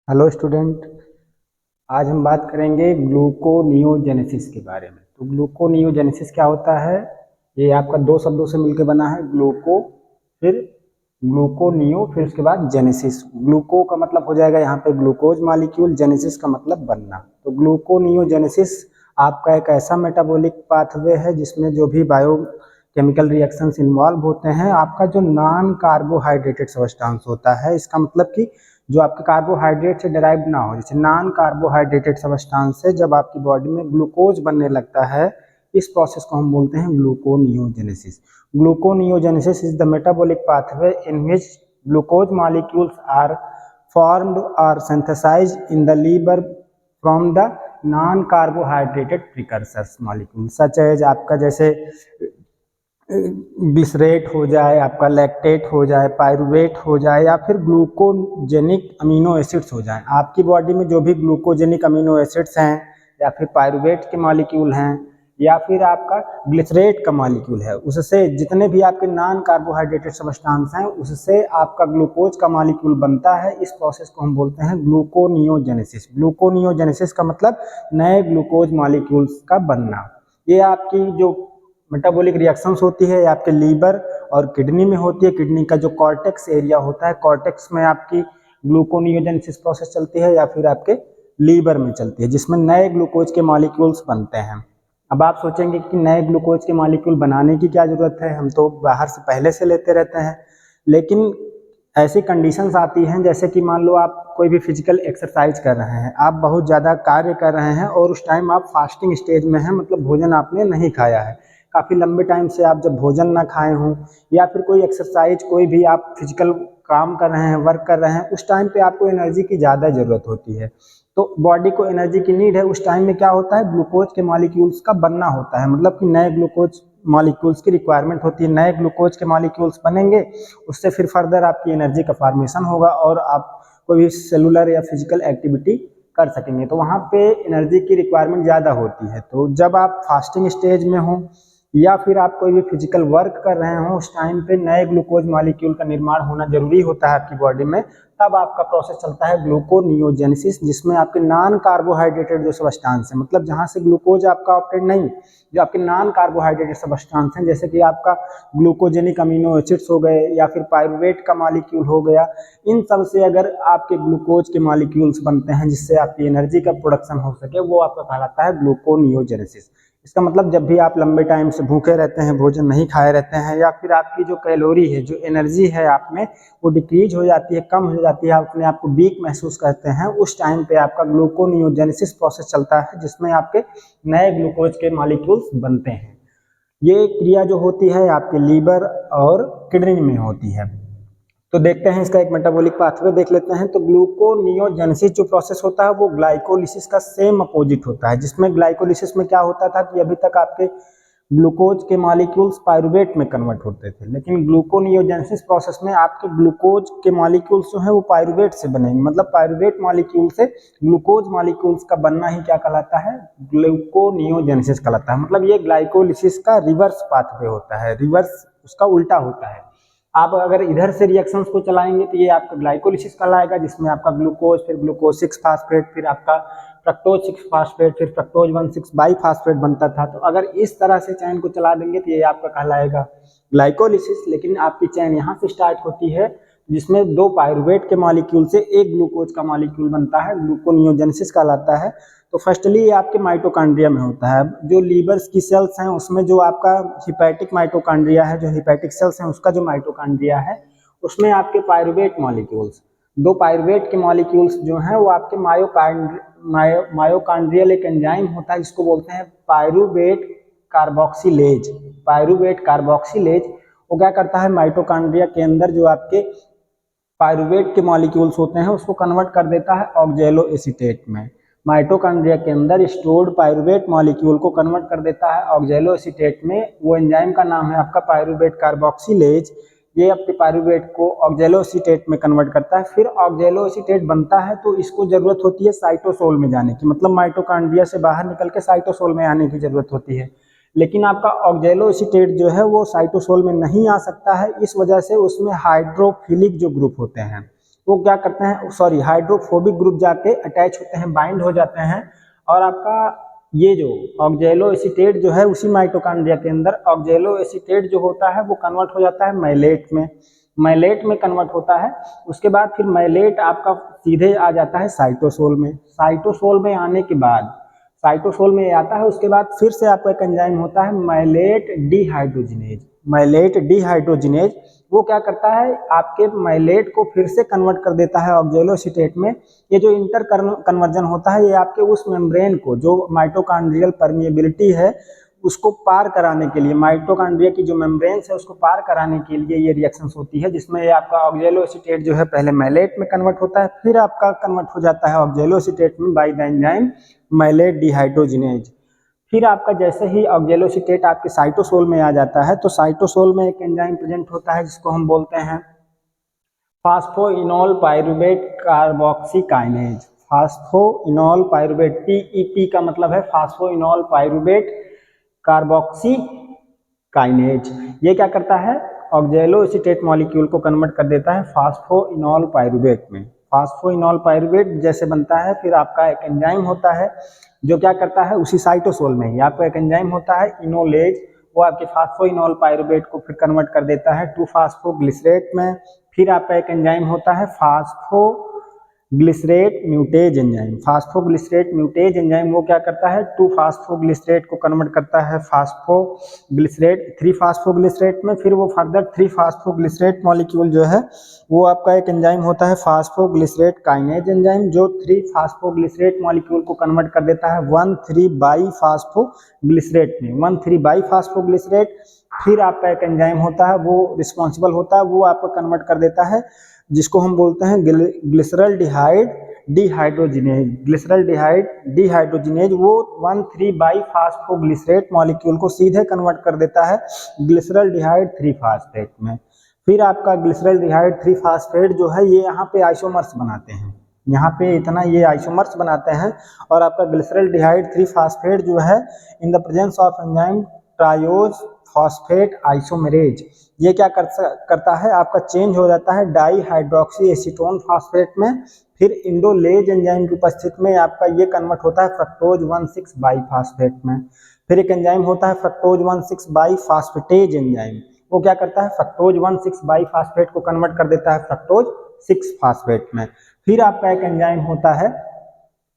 Hello student. आज हम बात करेंगे ग्लूकोनियोजेनेसिस के बारे में। तो ग्लूकोनियोजेनेसिस क्या होता है? ये आपका दो शब्दों से मिलकर बना है, ग्लूको फिर ग्लूकोनियो फिर उसके बाद जेनेसिस। ग्लूको का मतलब हो जाएगा यहाँ पे ग्लूकोज मॉलिक्यूल, जेनेसिस का मतलब बनना। तो ग्लूकोनियोजेनेसिस आपका एक ऐसा मेटाबॉलिक पाथवे है जिसमें जो भी बायो केमिकल रिएक्शंस इन्वॉल्व होते हैं, आपका जो नॉन कार्बोहाइड्रेटेड सब्सटेंस होता है, इसका मतलब कि जो आपके कार्बोहाइड्रेट से डिराइव ना हो, जैसे नॉन कार्बोहाइड्रेटेड सब्सटेंस से जब आपकी बॉडी में ग्लूकोज बनने लगता है, इस प्रोसेस को हम बोलते हैं gluconeogenesis. Gluconeogenesis is the metabolic pathway in which glucose molecules are formed or synthesized in the liver from the non carbohydrated precursors molecule such as आपका जैसे ग्लिसरेट हो जाए, आपका लैक्टेट हो जाए, पायरुवेट हो जाए, या फिर ग्लूकोजेनिक अमीनो एसिड्स हो जाए। आपकी बॉडी में जो भी ग्लूकोजेनिक अमीनो एसिड्स हैं, या फिर पायरुवेट के मॉलिक्यूल हैं, या फिर आपका ग्लिसरेट का मॉलिक्यूल है, उससे जितने भी आपके नॉन कार्बोहाइड्रेटेड सब्सटेंस हैं, उससे आपका ग्लूकोज का मॉलिक्यूल बनता है। इस प्रोसेस को हम बोलते हैं ग्लूकोनियोजेनेसिस। ग्लूकोनियोजेनेसिस का मतलब नए ग्लूकोज मॉलिक्यूल्स का बनना। ये आपकी जो मेटाबॉलिक रिएक्शंस होती है, आपके लीवर और किडनी में होती है। किडनी का जो कॉर्टेक्स एरिया होता है, कॉर्टेक्स में आपकी ग्लूकोनियोजेनेसिस प्रोसेस चलती है, या फिर आपके लीवर में चलती है, जिसमें नए ग्लूकोज के मॉलिक्यूल्स बनते हैं। अब आप सोचेंगे कि नए ग्लूकोज के मॉलिक्यूल बनाने की क्या जरूरत है, हम तो बाहर से पहले से लेते रहते हैं। लेकिन ऐसी कंडीशंस आती हैं, जैसे कि मान लो आप कोई भी फिजिकल एक्सरसाइज कर रहे हैं, आप बहुत ज़्यादा कार्य कर रहे हैं और उस टाइम आप फास्टिंग स्टेज में हैं, मतलब भोजन आपने नहीं खाया है, काफ़ी लंबे टाइम से आप जब भोजन ना खाए हों, या फिर कोई एक्सरसाइज, कोई भी आप फिजिकल काम कर रहे हैं, वर्क कर रहे हैं, उस टाइम पे आपको एनर्जी की ज़्यादा ज़रूरत होती है। तो बॉडी को एनर्जी की नीड है, उस टाइम में क्या होता है, ग्लूकोज के मॉलिक्यूल्स का बनना होता है, मतलब कि नए ग्लूकोज मॉलिक्यूल्स की रिक्वायरमेंट होती है। नए ग्लूकोज के मॉलिक्यूल्स बनेंगे, उससे फिर फर्दर आपकी एनर्जी का फॉर्मेशन होगा और आप कोई भी सेलुलर या फिजिकल एक्टिविटी कर सकेंगे। तो वहाँ पे एनर्जी की रिक्वायरमेंट ज़्यादा होती है। तो जब आप फास्टिंग स्टेज में हों या फिर आप कोई भी फिजिकल वर्क कर रहे हो, उस टाइम पे नए ग्लूकोज मॉलिक्यूल का निर्माण होना जरूरी होता है आपकी बॉडी में। तब आपका प्रोसेस चलता है ग्लूकोनियोजेनेसिस, जिसमें आपके नॉन कार्बोहाइड्रेटेड जो सब्सटेंस है, मतलब जहाँ से ग्लूकोज आपका ऑप्टेड नहीं, जो आपके नॉन कार्बोहाइड्रेटेड सब्सटेंस हैं, जैसे कि आपका ग्लूकोजेनिक अमीनो एसिड्स हो गए, या फिर पायरुवेट का मॉलिक्यूल हो गया, इन सब से अगर आपके ग्लूकोज के मॉलिक्यूल्स बनते हैं जिससे आपकी एनर्जी का प्रोडक्शन हो सके, वो आपका कहलाता है ग्लूकोनियोजेनेसिस। इसका मतलब जब भी आप लंबे टाइम से भूखे रहते हैं, भोजन नहीं खाए रहते हैं, या फिर आपकी जो कैलोरी है, जो एनर्जी है आप में, वो डिक्रीज हो जाती है, कम हो जाती है, आप अपने आप को वीक महसूस करते हैं, उस टाइम पे आपका ग्लूकोनियोजेनेसिस प्रोसेस चलता है, जिसमें आपके नए ग्लूकोज के मॉलिक्यूल्स बनते हैं। ये क्रिया जो होती है आपके लीवर और किडनी में होती है। तो देखते हैं इसका एक मेटाबॉलिक पाथवे देख लेते हैं। तो ग्लूकोनियोजेनेसिस जो प्रोसेस होता है वो ग्लाइकोलिसिस का सेम अपोजिट होता है, जिसमें ग्लाइकोलिसिस में क्या होता था कि अभी तक आपके ग्लूकोज के मॉलिक्यूल्स पायरुवेट में कन्वर्ट होते थे, लेकिन ग्लूकोनियोजेनेसिस प्रोसेस में आपके ग्लूकोज के मॉलिक्यूल्स जो है वो पायरुवेट से बनेंगे, मतलब पायरुवेट मॉलिक्यूल से ग्लूकोज मॉलिक्यूल्स का बनना ही क्या कहलाता है, ग्लूकोनियोजेनेसिस कहलाता है। मतलब ये ग्लाइकोलिसिस का रिवर्स पाथवे होता है, रिवर्स उसका उल्टा होता है। आप अगर इधर से रिएक्शंस को चलाएंगे तो ये आपका ग्लाइकोलिसिस कहलाएगा, जिसमें आपका ग्लूकोज, फिर ग्लूकोज 6 फास्फेट, फिर आपका फ्रक्टोज 6 फास्फेट, फिर फ्रक्टोज 1 6 बाई फास्फेट बनता था। तो अगर इस तरह से चैन को चला देंगे तो ये आपका कहलाएगा ग्लाइकोलिसिस। लेकिन आपकी चैन यहाँ से स्टार्ट होती है, जिसमें दो पायरुवेट के मॉलिक्यूल से एक ग्लूकोज का मॉलिक्यूल बनता है, ग्लूकोनियोजेनेसिस कहलाता है। तो फर्स्टली ये आपके माइटोकॉन्ड्रिया में होता है। जो लीवर्स की सेल्स हैं उसमें जो आपका हिपैटिक माइटोकॉन्ड्रिया है, जो हिपैटिक सेल्स हैं उसका जो माइटोकॉन्ड्रिया है, उसमें आपके पायरुवेट मॉलिक्यूल्स, दो पायरुवेट के मॉलिक्यूल्स जो हैं वो आपके मायोकॉन्ड्रियल एक एंजाइम होता है जिसको बोलते हैं पायरुवेट कार्बोक्सिलेज। पायरुवेट कार्बोक्सिलेज वो क्या करता है, माइटोकॉन्ड्रिया के अंदर जो आपके पायरुवेट के मॉलिक्यूल्स होते हैं उसको कन्वर्ट कर देता है ऑक्जेलो एसीटेट में। माइटोकॉन्ड्रिया के अंदर स्टोर्ड पायरुवेट मॉलिक्यूल को कन्वर्ट कर देता है ऑक्जेलो एसीटेट में। वो एंजाइम का नाम है आपका पायरुवेट कार्बोक्सिलेज। ये आपके पायरुवेट को ऑक्जेलो एसीटेट में कन्वर्ट करता है। फिर ऑक्जेलो एसीटेट बनता है तो इसको जरूरत होती है साइटोसोल में जाने की, मतलब माइटोकॉन्ड्रिया से बाहर निकल के साइटोसोल में आने की जरूरत होती है। लेकिन आपका ऑक्जेलो एसीटेट जो है वो साइटोसोल में नहीं आ सकता है, इस वजह से उसमें हाइड्रोफिलिक जो ग्रुप होते हैं, वो क्या करते हैं, सॉरी, हाइड्रोफोबिक ग्रुप जाके अटैच होते हैं, बाइंड हो जाते हैं, और आपका ये जो ऑक्जेलो एसीटेट जो है उसी माइटोकॉन्ड्रिया के अंदर ऑक्जेलो एसीटेट जो होता है वो कन्वर्ट हो जाता है मैलेट में, मैलेट में कन्वर्ट होता है। उसके बाद फिर मैलेट आपका सीधे आ जाता है साइटोसोल में, साइटोसोल में आने के बाद, साइटोसोल में आता है, उसके बाद फिर से आपका एक एंजाइम होता है मैलेट डिहाइड्रोजिनेज, मैलेट डिहाइड्रोजिनेज। वो क्या करता है, आपके मैलेट को फिर से कन्वर्ट कर देता है ऑक्जेलो एसीटेट में। ये जो इंटर कन्वर्जन होता है, ये आपके उस मेम्ब्रेन को, जो माइटोकॉन्ड्रियल परमिएबिलिटी है उसको पार कराने के लिए, माइटोकॉन्ड्रिया की जो मेम्ब्रेन्स है उसको पार कराने के लिए ये रिएक्शंस होती है, जिसमें ये आपका ऑक्जेलो एसीटेट जो है पहले मैलेट में कन्वर्ट होता है, फिर आपका कन्वर्ट हो जाता है ऑक्जेलो एसीटेट में by the enzyme malate dehydrogenase. फिर आपका जैसे ही ऑक्जेलो एसीटेट आपके साइटोसोल में आ जाता है, तो साइटोसोल में एक एंजाइम प्रेजेंट होता है जिसको हम बोलते हैं phosphoenol pyruvate carboxy kinase, phosphoenol pyruvate, PEP का मतलब है फास्फोइनोल पाइरूवेट कार्बोक्सी काइनेज। ये क्या करता है, ऑक्जेलो एसीटेट मॉलिक्यूल को कन्वर्ट कर देता है फास्फोइनोल पाइरूवेट में, फास्फोइनोल पाइरूवेट जैसे बनता है। फिर आपका एक एंजाइम होता है जो क्या करता है, उसी साइटोसोल में ही आपका एक एंजाइम होता है इनोलेज, वो आपके फास्फोइनोल पाइरूवेट को फिर कन्वर्ट कर देता है 2-फास्फोग्लिसरेट में। फिर आपका एक एंजाइम होता है फास्फोग्लिसरेट म्यूटेज एंजाइम, फास्फोग्लिसरेट म्यूटेज एंजाइम वो क्या करता है, 2-फास्फोग्लिसरेट को कन्वर्ट करता है फास्फोग्लिसरेट 3-फास्फोग्लिसरेट में। फिर वो फर्दर 3-फास्फोग्लिसरेट मॉलिक्यूल जो है वो आपका एक एंजाइम होता है फास्फोग्लिसरेट काइनेज एंजाइम, जो 3-फास्फोग्लिसरेट मॉलिक्यूल को कन्वर्ट कर देता है 1,3-बाईफास्फोग्लिसरेट में, 1,3-बाईफास्फोग्लिसरेट। फिर आपका एक एंजाइम होता है वो रिस्पॉन्सिबल होता है, वो आपको कन्वर्ट कर देता है जिसको हम बोलते हैं ग्लिसरल्डिहाइड डिहाइड्रोजिनेज, ग्लिसरल्डिहाइड डिहाइड्रोजिनेज। वो 1,3-बाईफास्फोग्लिसरेट मॉलिक्यूल को सीधे कन्वर्ट कर देता है ग्लिसरल्डिहाइड 3-फास्फेट में। फिर आपका ग्लिसरल्डिहाइड 3-फास्फेट जो है ये यहाँ पे आइसोमर्स बनाते हैं, यहाँ पे इतना ये आइसोमर्स बनाते हैं, और आपका ग्लिसरल्डिहाइड 3-फास्फेट जो है in the presence of enzyme triose phosphate isomerase, ये क्या करता है, आपका चेंज हो जाता है डाई हाइड्रोक्सी एसीटोन फास्फेट में। फिर इंडोलेज एंजाइम की उपस्थिति में आपका ये कन्वर्ट होता है फ्रक्टोज 1,6-बाईफास्फेट में। फिर एक एंजाइम होता है फ्रक्टोज 1,6-बाईफास्फेटेज एंजाइम, वो क्या करता है, फ्रक्टोज 1,6-बाईफास्फेट को कन्वर्ट कर देता है फ्रक्टोज 6-फास्फेट में। फिर आपका एक एंजाइम होता है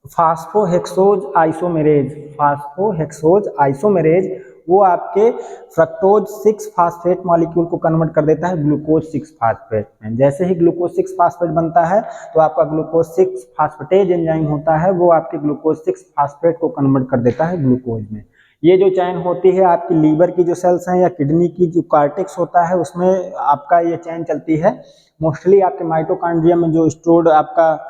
फास्फोहेक्सोज आइसोमेरेज, फास्फोहेक्सोज आइसोमेरेज, वो आपके फ्रक्टोज 6-फास्फेट मॉलिक्यूल को कन्वर्ट कर देता है ग्लूकोज 6-फास्फेट में। जैसे ही ग्लूकोज 6-फास्फेट बनता है तो आपका ग्लूकोज 6-फास्फेटेज एंजाइम होता है वो आपके ग्लूकोज 6-फास्फेट को कन्वर्ट कर देता है ग्लूकोज में। ये जो चैन होती है आपकी लीवर की जो सेल्स हैं या किडनी की जो कार्टेक्स होता है उसमें आपका ये चैन चलती है। मोस्टली आपके माइटोकॉन्ड्रिया में जो स्टोर्ड आपका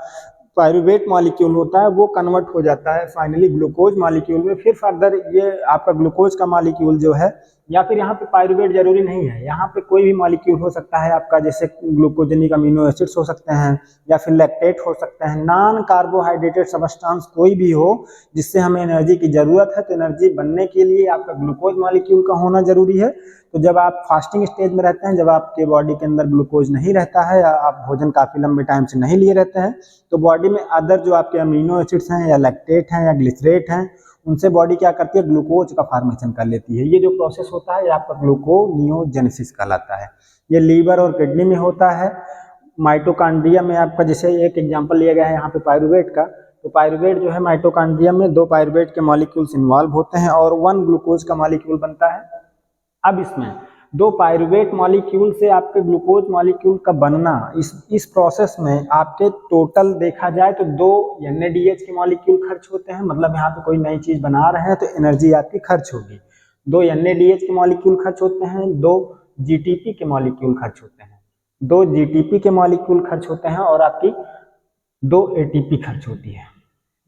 पाइरूवेट मॉलिक्यूल होता है वो कन्वर्ट हो जाता है फाइनली ग्लूकोज मॉलिक्यूल में। फिर फर्दर ये आपका ग्लूकोज का मॉलिक्यूल जो है, या फिर यहाँ पे पाइरूवेट जरूरी नहीं है, यहाँ पे कोई भी मॉलिक्यूल हो सकता है आपका, जैसे ग्लूकोजेनिक अमीनो एसिड्स हो सकते हैं या फिर लैक्टेट हो सकते हैं, नॉन कार्बोहाइड्रेटेड सब्सटेंस कोई भी हो जिससे हमें एनर्जी की ज़रूरत है। तो एनर्जी बनने के लिए आपका ग्लूकोज मॉलिक्यूल का होना जरूरी है। तो जब आप फास्टिंग स्टेज में रहते हैं, जब आपके बॉडी के अंदर ग्लूकोज नहीं रहता है या आप भोजन काफ़ी लंबे टाइम से नहीं लिए रहते हैं, तो बॉडी में अदर जो आपके अमीनो एसिड्स हैं या लैक्टेट हैं या ग्लिसरेट हैं, उनसे बॉडी क्या करती है, ग्लूकोज का फॉर्मेशन कर लेती है। ये जो प्रोसेस होता है ये आपका ग्लूकोनियोजेनेसिस कहलाता है। ये लीवर और किडनी में होता है। माइटोकॉन्ड्रिया में आपका, जैसे एक एग्जांपल लिया गया है यहाँ पे पाइरूवेट का, तो पाइरूवेट जो है माइटोकॉन्ड्रिया में 2 पाइरूवेट के मॉलिक्यूल्स इन्वॉल्व होते हैं और 1 ग्लूकोज का मॉलिक्यूल बनता है। अब इसमें 2 पाइरूवेट मॉलिक्यूल से आपके ग्लूकोज मॉलिक्यूल का बनना, इस प्रोसेस में आपके टोटल देखा जाए तो 2 NADH के मॉलिक्यूल खर्च होते हैं। मतलब यहाँ पे कोई नई चीज बना रहे हैं तो एनर्जी आपकी खर्च होगी। 2 NADH के मॉलिक्यूल खर्च होते हैं, 2 GTP के मॉलिक्यूल खर्च होते हैं, 2 GTP के मॉलिक्यूल खर्च होते हैं और आपकी 2 ATP खर्च होती है,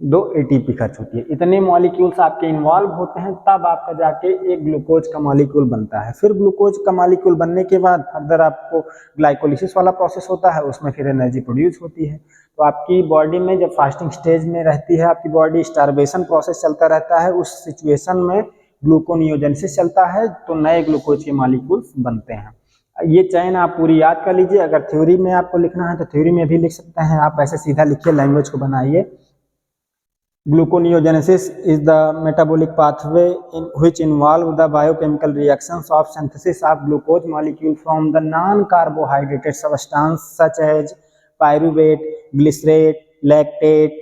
2 ATP खर्च होती है। इतने मॉलिक्यूल्स आपके इन्वॉल्व होते हैं तब आपका जाके एक ग्लूकोज का मॉलिक्यूल बनता है। फिर ग्लूकोज का मॉलिक्यूल बनने के बाद फर्दर आपको ग्लाइकोलिसिस वाला प्रोसेस होता है, उसमें फिर एनर्जी प्रोड्यूस होती है। तो आपकी बॉडी में जब फास्टिंग स्टेज में रहती है आपकी बॉडी, स्टारवेशन प्रोसेस चलता रहता है, उस सिचुएशन में ग्लूकोनियोजेनेसिस चलता है तो नए ग्लूकोज के मॉलिक्यूल्स बनते हैं। ये चेन आप पूरी याद कर लीजिए। अगर थ्योरी में आपको लिखना है तो थ्योरी में भी लिख सकते हैं आप, ऐसे सीधा लिखिए, लैंग्वेज को बनाइए। Gluconeogenesis is the metabolic pathway in which involve the biochemical reactions of synthesis of glucose molecule from the non-carbohydrated substance such as pyruvate, glycerate, lactate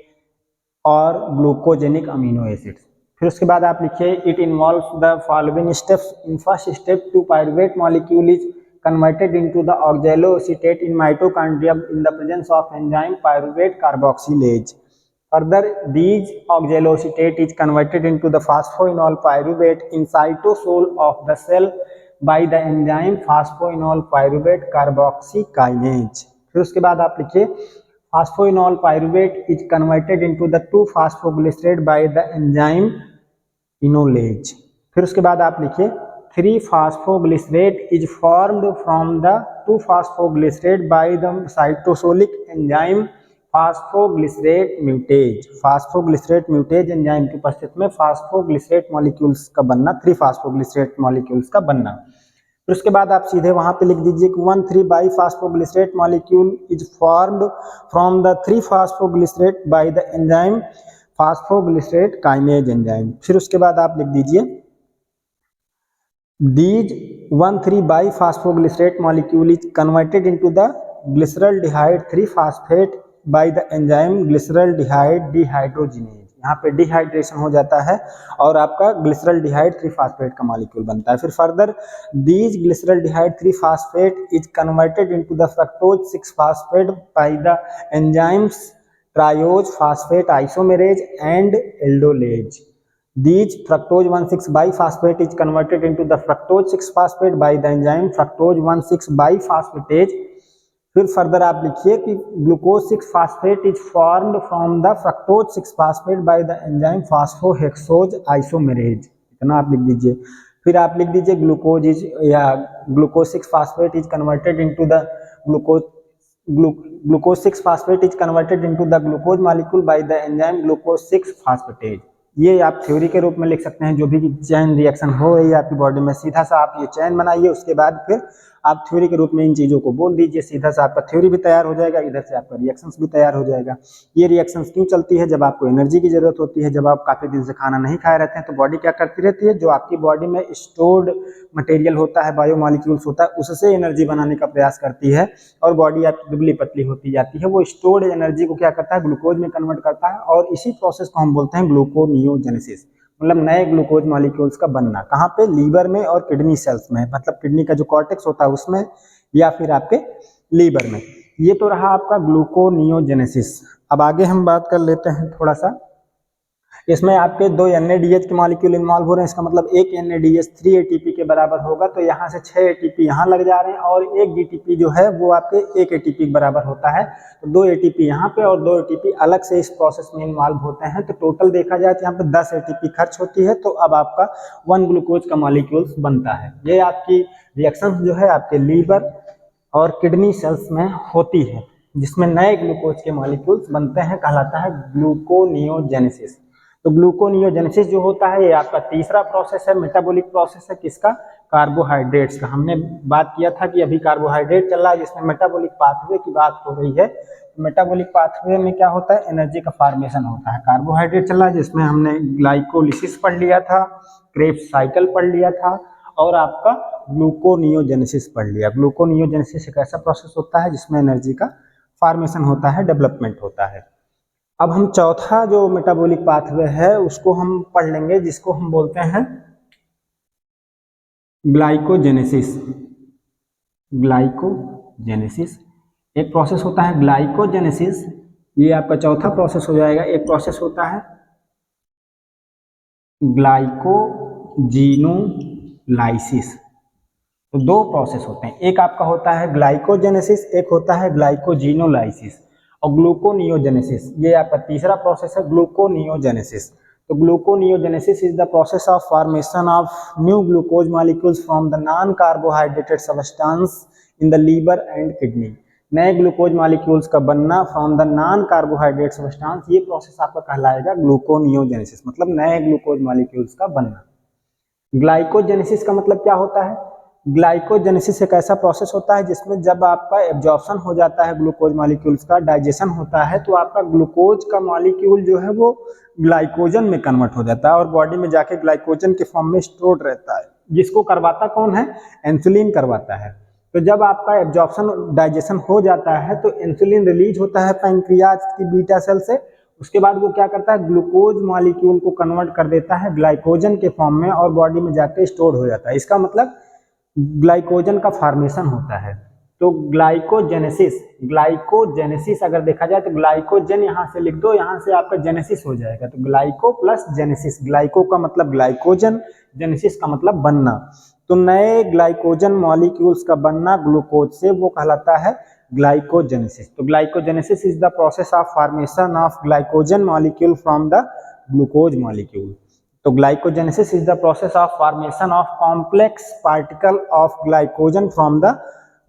और ग्लूकोजेनिक अमीनो एसिड्स। फिर उसके बाद आप लिखिए it involves the following steps. In first step two pyruvate molecule is converted into the oxaloacetate in mitochondrium in the presence of enzyme pyruvate carboxylase. Further, these oxaloacetate is converted into the phosphoenol pyruvate in cytosol of the cell by the enzyme phosphoenol pyruvate carboxykinase. फिर उसके बाद आप लिखिए phosphoenol pyruvate is converted into the 2-phosphoglycerate by the enzyme enolase. फिर उसके बाद आप लिखिए 3-phosphoglycerate is formed from the 2-phosphoglycerate by the cytosolic enzyme phosphoglycerate mutase. phosphoglycerate mutase enzyme की उपस्थिति में phosphoglycerate मॉलिक्यूल्स का बनना, 3-phosphoglycerate मॉलिक्यूल्स का बनना। फिर उसके बाद आप सीधे वहां पे लिख दीजिए कि 1,3-biphosphoglycerate molecule is formed from the 3-phosphoglycerate bye the enzyme phosphoglycerate kinase enzyme. फिर उसके बाद आप लिख दीजिए these 1,3-biphosphoglycerate molecule is converted into the glyceraldehyde 3-phosphate by the enzyme glyceraldehyde dehydrogenase। यहाँ पे डिहाइड्रेशन हो जाता है और आपका ग्लिसरल्डिहाइड 3-phosphate का मॉलिक्यूल बनता है। फिर further these glyceraldehyde 3-phosphate is converted into the fructose 6-phosphate by the enzymes triose phosphate isomerase and aldolase. These fructose 1,6-biphosphate is converted into the fructose 6-phosphate by the enzyme fructose 1,6-biphosphatase। फिर further आप लिखिए कि glucose 6-phosphate is formed from the fructose 6-phosphate by the enzyme phosphohexose isomerase. इतना आप लिख दीजिए। फिर आप लिख दीजिए ग्लूकोज इज या glucose 6-phosphate is converted into the glucose 6-phosphate is converted into the glucose molecule by the enzyme glucose 6-phosphatase। ये आप थ्योरी के रूप में लिख सकते हैं। जो भी चैन रिएक्शन हो रही है आपकी बॉडी में, सीधा सा आप ये चैन बनाइए, उसके बाद फिर आप थ्योरी के रूप में इन चीज़ों को बोल दीजिए। सीधा सा आपका थ्योरी भी तैयार हो जाएगा, इधर से आपका रिएक्शंस भी तैयार हो जाएगा। ये रिएक्शंस क्यों चलती है? जब आपको एनर्जी की जरूरत होती है, जब आप काफ़ी दिन से खाना नहीं खाए रहते हैं, तो बॉडी क्या करती रहती है, जो आपकी बॉडी में स्टोर्ड मटेरियल होता है, बायोमॉलिक्यूल्स होता है, उससे एनर्जी बनाने का प्रयास करती है और बॉडी आपकी दुबली पतली होती जाती है। वो स्टोर्ड एनर्जी को क्या करता है, ग्लूकोज में कन्वर्ट करता है और इसी प्रोसेस को हम बोलते हैं ग्लूकोनियोजेनेसिस, मतलब नए ग्लूकोज मॉलिक्यूल्स का बनना। कहाँ पे? लीवर में और किडनी सेल्स में, मतलब किडनी का जो कॉर्टेक्स होता है उसमें या फिर आपके लीवर में। ये तो रहा आपका ग्लूकोनियोजेनेसिस। अब आगे हम बात कर लेते हैं थोड़ा सा। इसमें आपके 2 NADH के मॉलिक्यूल इन्वॉल्व हो रहे हैं। इसका मतलब एक NADH 3 ATP के बराबर होगा, तो यहाँ से 6 ATP यहाँ लग जा रहे हैं और एक GTP जो है वो आपके 1 ATP के बराबर होता है। तो 2 ATP यहाँ पे और 2 ATP अलग से इस प्रोसेस में इन्वॉल्व होते हैं। तो टोटल देखा जाए तो यहाँ पे 10 ATP खर्च होती है, तो अब आपका 1 ग्लूकोज का मॉलिक्यूल बनता है। ये आपकी रिएक्शन जो है आपके लीवर और किडनी सेल्स में होती है, जिसमें नए ग्लूकोज के मॉलिक्यूल्स बनते हैं, कहलाता है ग्लूकोनियोजेनेसिस। तो ग्लूकोनियोजेनेसिस जो होता है ये आपका तीसरा प्रोसेस है, मेटाबॉलिक प्रोसेस है। किसका? कार्बोहाइड्रेट्स का। हमने बात किया था कि अभी कार्बोहाइड्रेट चल रहा है, जिसमें मेटाबॉलिक पाथवे की बात हो रही है। तो मेटाबॉलिक पाथवे में क्या होता है, एनर्जी का फॉर्मेशन होता है। कार्बोहाइड्रेट चल रहा है जिसमें हमने ग्लाइकोलिसिस पढ़ लिया था, क्रेब्स साइकिल पढ़ लिया था और आपका ग्लूकोनियोजेनेसिस पढ़ लिया। ग्लूकोनियोजेनेसिस एक ऐसा प्रोसेस होता है जिसमें एनर्जी का फॉर्मेशन होता है, डेवलपमेंट होता है। अब हम चौथा जो मेटाबॉलिक पाथवे है उसको हम पढ़ लेंगे, जिसको हम बोलते हैं ग्लाइकोजेनेसिस। ग्लाइकोजेनेसिस एक प्रोसेस होता है ग्लाइकोजेनेसिस, ये आपका चौथा प्रोसेस हो जाएगा। एक प्रोसेस होता है ग्लाइकोजीनोलाइसिस। तो 2 प्रोसेस होते हैं, एक आपका होता है ग्लाइकोजेनेसिस, एक होता है ग्लाइकोजीनोलाइसिस। और ग्लूकोनियोजेनेसिस ये आपका तीसरा प्रोसेस है, ग्लूकोनियोजेनेसिस। तो gluconeogenesis is the process of formation of new glucose molecules from the non carbohydrated substance in the liver and kidney. नए ग्लूकोज मॉलिक्यूल्स का बनना from the non carbohydrate substance, ये प्रोसेस आपका कहलाएगा ग्लूकोनियोजेनेसिस, मतलब नए ग्लूकोज मॉलिक्यूल्स का बनना। ग्लाइकोजेनेसिस का मतलब क्या होता है? ग्लाइकोजेनेसिस एक ऐसा प्रोसेस होता है जिसमें जब आपका एब्जॉर्प्शन हो जाता है ग्लूकोज मॉलिक्यूल्स का, डाइजेशन होता है, तो आपका ग्लूकोज का मॉलिक्यूल जो है वो ग्लाइकोजन में कन्वर्ट हो जाता है और बॉडी में जाके ग्लाइकोजन के फॉर्म में स्टोर्ड रहता है, जिसको करवाता कौन है? इंसुलिन करवाता है। तो जब आपका एब्जॉर्प्शन डाइजेशन हो जाता है तो इंसुलिन रिलीज होता है पैंक्रियाज की बीटा सेल से। उसके बाद वो क्या करता है? ग्लूकोज मॉलिक्यूल को कन्वर्ट कर देता है ग्लाइकोजन के फॉर्म में और बॉडी में जाके स्टोर हो जाता है। इसका मतलब ग्लाइकोजन का फॉर्मेशन होता है। तो ग्लाइकोजेनेसिस अगर देखा जाए तो ग्लाइकोजन यहाँ से लिख दो, यहाँ से आपका जेनेसिस हो जाएगा। तो ग्लाइको प्लस जेनेसिस, ग्लाइको का मतलब ग्लाइकोजन, जेनेसिस का मतलब बनना। तो नए ग्लाइकोजन मॉलिक्यूल्स का बनना ग्लूकोज से, वो कहलाता है ग्लाइकोजेनेसिस। तो glycogenesis is the process of formation of glycogen molecule from the glucose molecule. तो glycogenesis is the process of formation of complex particle of glycogen from the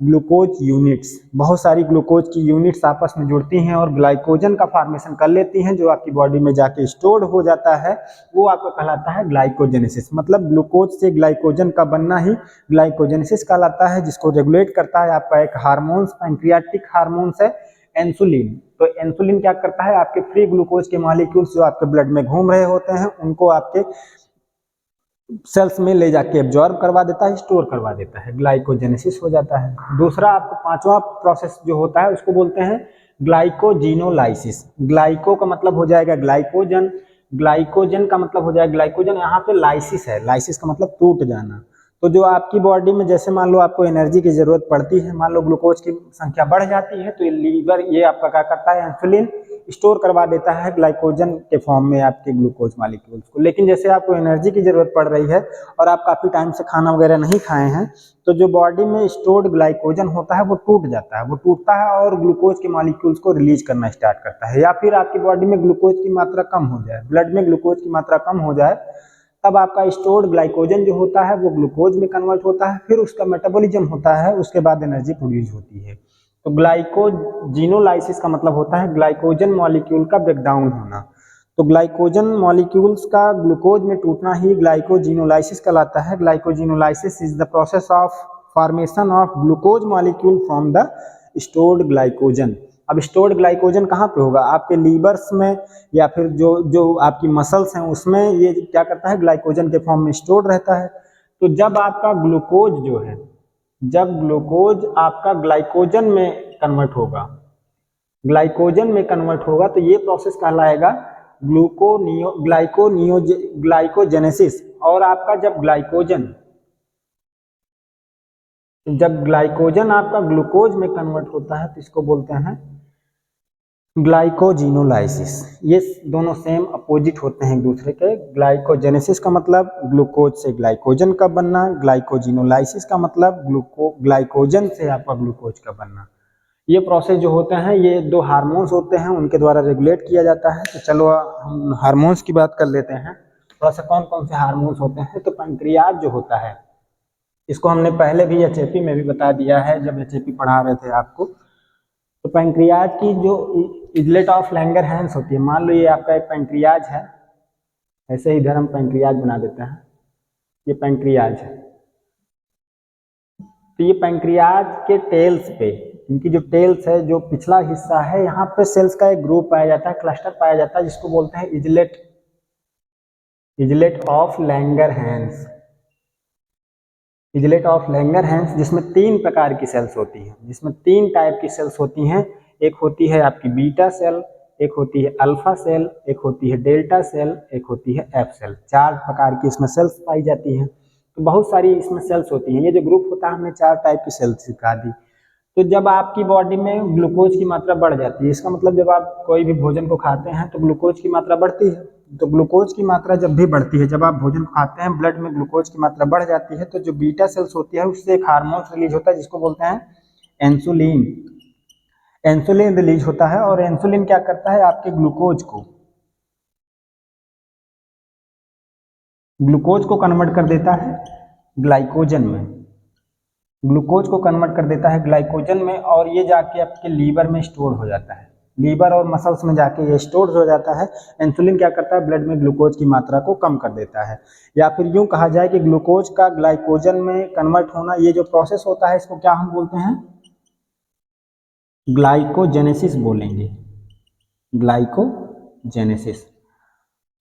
glucose units. बहुत सारी ग्लूकोज की units आपस में जुड़ती हैं और ग्लाइकोजन का फॉर्मेशन कर लेती हैं, जो आपकी बॉडी में जाके स्टोर्ड हो जाता है, वो आपको कहलाता है ग्लाइकोजेनेसिस। मतलब ग्लूकोज से ग्लाइकोजन का बनना ही ग्लाइकोजेनेसिस कहलाता है, जिसको रेगुलेट करता है आपका एक हार्मोन्स, पैंक्रियाटिक हार्मोन्स है इंसुलिन। तो इंसुलिन क्या करता है? आपके फ्री ग्लूकोज के मॉलिक्यूल्स जो आपके ब्लड में घूम रहे होते हैं उनको आपके सेल्स में ले जाके एब्जॉर्ब करवा देता है, स्टोर करवा देता है, ग्लाइकोजेनेसिस हो जाता है। दूसरा आपको पांचवा प्रोसेस जो होता है उसको बोलते हैं ग्लाइकोजिनोलाइसिस। ग्लाइको का मतलब हो जाएगा ग्लाइकोजन, ग्लाइकोजन का मतलब हो जाएगा ग्लाइकोजन, यहाँ पे लाइसिस है, लाइसिस का मतलब टूट जाना। तो जो आपकी बॉडी में जैसे मान लो आपको एनर्जी की जरूरत पड़ती है, मान लो ग्लूकोज की संख्या बढ़ जाती है, तो ये लीवर ये आपका क्या करता है? इंसुलिन स्टोर करवा देता है ग्लाइकोजन के फॉर्म में आपके ग्लूकोज मॉलिक्यूल्स को। लेकिन जैसे आपको एनर्जी की जरूरत पड़ रही है और आप काफी टाइम से खाना वगैरह नहीं खाए हैं, तो जो बॉडी में स्टोर्ड ग्लाइकोजन होता है वो टूट जाता है, वो टूटता है और ग्लूकोज के मॉलिक्यूल्स को रिलीज करना स्टार्ट करता है। या फिर आपकी बॉडी में ग्लूकोज की मात्रा कम हो जाए, ब्लड में ग्लूकोज की मात्रा कम हो जाए, तब आपका स्टोर्ड ग्लाइकोजन जो होता है वो ग्लूकोज में कन्वर्ट होता है, फिर उसका मेटाबॉलिज्म होता है, उसके बाद एनर्जी प्रोड्यूस होती है। तो ग्लाइकोजिनोलाइसिस का मतलब होता है ग्लाइकोजन मॉलिक्यूल का ब्रेकडाउन होना। तो ग्लाइकोजन मॉलिक्यूल्स का ग्लूकोज में टूटना ही ग्लाइकोजिनोलाइसिस कहलाता है। Glycogenolysis is the process of formation of glucose molecule from the stored glycogen. अब स्टोर्ड ग्लाइकोजन कहाँ पे होगा? आपके लीवर्स में या फिर जो जो आपकी मसल्स हैं उसमें ये क्या करता है? ग्लाइकोजन के फॉर्म में स्टोर्ड रहता है। तो जब आपका ग्लूकोज जो है, जब ग्लूकोज आपका ग्लाइकोजन में कन्वर्ट होगा, ग्लाइकोजन में कन्वर्ट होगा, तो ये प्रोसेस कहलाएगा ग्लाइकोजेनेसिस। और आपका जब ग्लाइकोजन आपका ग्लूकोज में कन्वर्ट होता है तो इसको बोलते हैं ग्लाइकोजिनोलाइसिस। ये दोनों सेम अपोजिट होते हैं एक दूसरे के। ग्लाइकोजेनेसिस का मतलब ग्लूकोज से ग्लाइकोजन का बनना, ग्लाइकोजिनोलाइसिस का मतलब ग्लाइकोजन से आपका ग्लूकोज का बनना। ये प्रोसेस जो होते हैं ये दो हार्मोन्स होते हैं, उनके द्वारा रेगुलेट किया जाता है। तो चलो हम हार्मोन्स की बात कर लेते हैं, थोड़ा सा कौन कौन से हार्मोन्स होते हैं। तो पैंक्रियाज जो होता है, इसको हमने पहले भी एचएपी में भी बता दिया है जब एचएपी पढ़ा रहे थे आपको। तो पैंक्रियाज की जो इजलेट ऑफ लैंगरहैंस होती है, मान लो ये आपका एक पैंक्रियाज है, ऐसे ही इधर हम पैंक्रियाज बना देते हैं, ये पैंक्रियाज है। तो ये पैंक्रियाज के टेल्स पे, इनकी जो टेल्स है, जो पिछला हिस्सा है, यहाँ पे सेल्स का एक ग्रुप पाया जाता है, क्लस्टर पाया जाता है, जिसको बोलते हैं इजलेट ऑफ लैंगरहैंस। इजलेट ऑफ लैंगरहैंस, जिसमें तीन प्रकार की सेल्स होती हैं, जिसमें तीन टाइप की सेल्स होती हैं। एक होती है आपकी बीटा सेल, एक होती है अल्फा सेल, एक होती है डेल्टा सेल, एक होती है एफ सेल। चार प्रकार की इसमें सेल्स पाई जाती हैं। तो बहुत सारी इसमें सेल्स होती हैं। ये जो ग्रुप होता है हमने चार टाइप की सेल्स सिखा दी। तो जब आपकी बॉडी में ग्लूकोज की मात्रा बढ़ जाती है, इसका मतलब जब आप कोई भी भोजन को खाते हैं तो ग्लूकोज की मात्रा बढ़ती है। तो ग्लूकोज की मात्रा जब भी बढ़ती है, जब आप भोजन को खाते हैं, ब्लड में ग्लूकोज की मात्रा बढ़ जाती है, तो जो बीटा सेल्स होती है उससे एक हार्मोन रिलीज होता है जिसको बोलते हैं इंसुलिन। इंसुलिन रिलीज होता है और इंसुलिन क्या करता है? आपके ग्लूकोज को कन्वर्ट कर देता है ग्लाइकोजन में, ग्लूकोज को कन्वर्ट कर देता है ग्लाइकोजन में, और ये जाके आपके लीवर में स्टोर हो जाता है। लीवर और मसल्स में जाके ये स्टोर हो जाता है। इंसुलिन क्या करता है, ब्लड में ग्लूकोज की मात्रा को कम कर देता है। या फिर यूं कहा जाए कि ग्लूकोज का ग्लाइकोजन में कन्वर्ट होना, ये जो प्रोसेस होता है इसको क्या हम बोलते हैं, ग्लाइकोजेनेसिस बोलेंगे, ग्लाइकोजेनेसिस।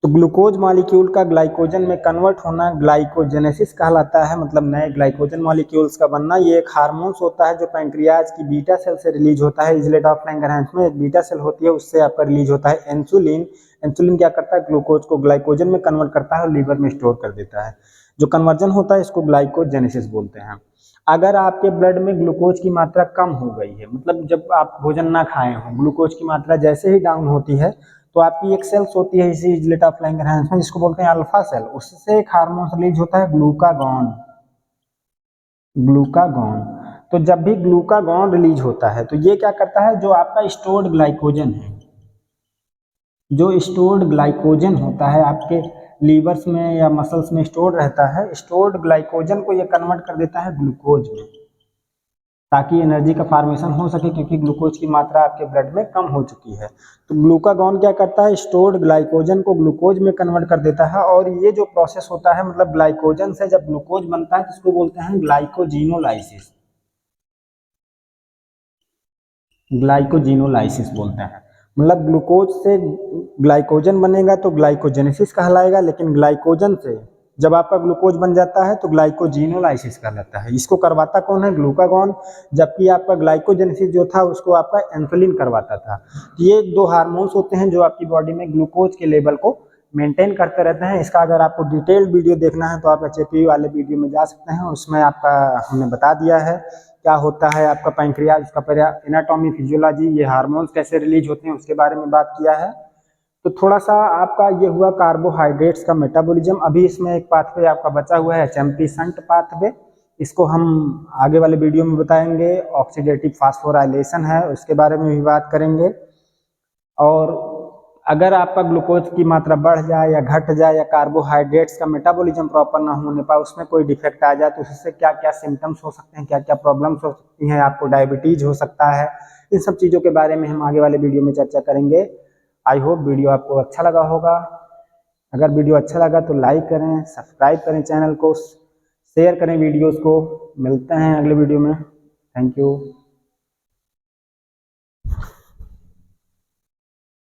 तो ग्लूकोज मॉलिक्यूल का ग्लाइकोजन में कन्वर्ट होना ग्लाइकोजेनेसिस कहलाता है, मतलब नए ग्लाइकोजन मॉलिक्यूल्स का बनना। ये एक हार्मोन्स होता है जो पैंक्रियाज की बीटा सेल से रिलीज होता है। इजलेट ऑफ लैंगरहैंस में एक बीटा सेल होती है, उससे आपका रिलीज होता है इंसुलिन। इंसुलिन क्या करता है, ग्लूकोज को ग्लाइकोजन में कन्वर्ट करता है और लीवर में स्टोर कर देता है। जो कन्वर्जन होता है इसको ग्लाइकोजेनेसिस बोलते हैं। अगर आपके ब्लड में ग्लूकोज की मात्रा कम हो गई है, मतलब जब आप भोजन ना खाए हो, ग्लूकोज की मात्रा जैसे ही डाउन होती है तो आपकी एक सेल्स होती है इसी इजलेट ऑफ लैंगरहैंस में जिसको बोलते हैं अल्फा सेल, उससे एक हार्मोन रिलीज होता है ग्लूकागॉन। ग्लूकागॉन। तो जब भी ग्लूकागॉन रिलीज होता है तो ये क्या करता है, जो आपका स्टोर्ड ग्लाइकोजन है, जो स्टोर्ड ग्लाइकोजन होता है आपके लीवर्स में या मसल्स में स्टोर रहता है, स्टोर्ड ग्लाइकोजन को ये कन्वर्ट कर देता है ग्लूकोज में, ताकि एनर्जी का फॉर्मेशन हो सके, क्योंकि ग्लूकोज की मात्रा आपके ब्लड में कम हो चुकी है। तो ग्लूकागॉन क्या करता है, स्टोर्ड ग्लाइकोजन को ग्लूकोज में कन्वर्ट कर देता है। और ये जो प्रोसेस होता है, मतलब ग्लाइकोजन से जब ग्लूकोज बनता है तो इसको बोलते हैं ग्लाइकोजिनोलाइसिस, ग्लाइकोजिनोलाइसिस बोलते हैं। मतलब ग्लूकोज से ग्लाइकोजन बनेगा तो ग्लाइकोजेनेसिस कहलाएगा, लेकिन ग्लाइकोजन से जब आपका ग्लूकोज बन जाता है तो ग्लाइकोजिनोलाइसिस कहलाता है। इसको करवाता कौन है, ग्लूकागॉन। जबकि आपका ग्लाइकोजेनेसिस जो था उसको आपका इंसुलिन करवाता था। ये दो हार्मोन्स होते हैं जो आपकी बॉडी में ग्लूकोज के लेवल को मेंटेन करते रहते हैं। इसका अगर आपको डिटेल्ड वीडियो देखना है तो आप एचएपी वाले वीडियो में जा सकते हैं, उसमें आपका हमने बता दिया है क्या होता है आपका पैंक्रियाज, उसका एनाटॉमी, फिजियोलॉजी, ये हार्मोन्स कैसे रिलीज होते हैं उसके बारे में बात किया है। तो थोड़ा सा आपका ये हुआ कार्बोहाइड्रेट्स का मेटाबॉलिज्म। अभी इसमें एक पाथवे आपका बचा हुआ है एचएमपी शंट पाथवे, इसको हम आगे वाले वीडियो में बताएंगे। ऑक्सीडेटिव फास्फोराइलेशन है, उसके बारे में भी बात करेंगे। और अगर आपका ग्लूकोज की मात्रा बढ़ जाए या घट जाए या कार्बोहाइड्रेट्स का मेटाबॉलिज्म प्रॉपर ना होने पाए, उसमें कोई डिफेक्ट आ जाए तो उससे क्या क्या सिम्टम्स हो सकते हैं, क्या क्या प्रॉब्लम्स हो सकती हैं, आपको डायबिटीज हो सकता है। इन सब चीज़ों के बारे में हम आगे वाले वीडियो में चर्चा करेंगे। आई होप वीडियो आपको अच्छा लगा होगा। अगर वीडियो अच्छा लगा तो लाइक करें, सब्सक्राइब करें चैनल को, शेयर करें वीडियोज़ को। मिलते हैं अगले वीडियो में। Thank you.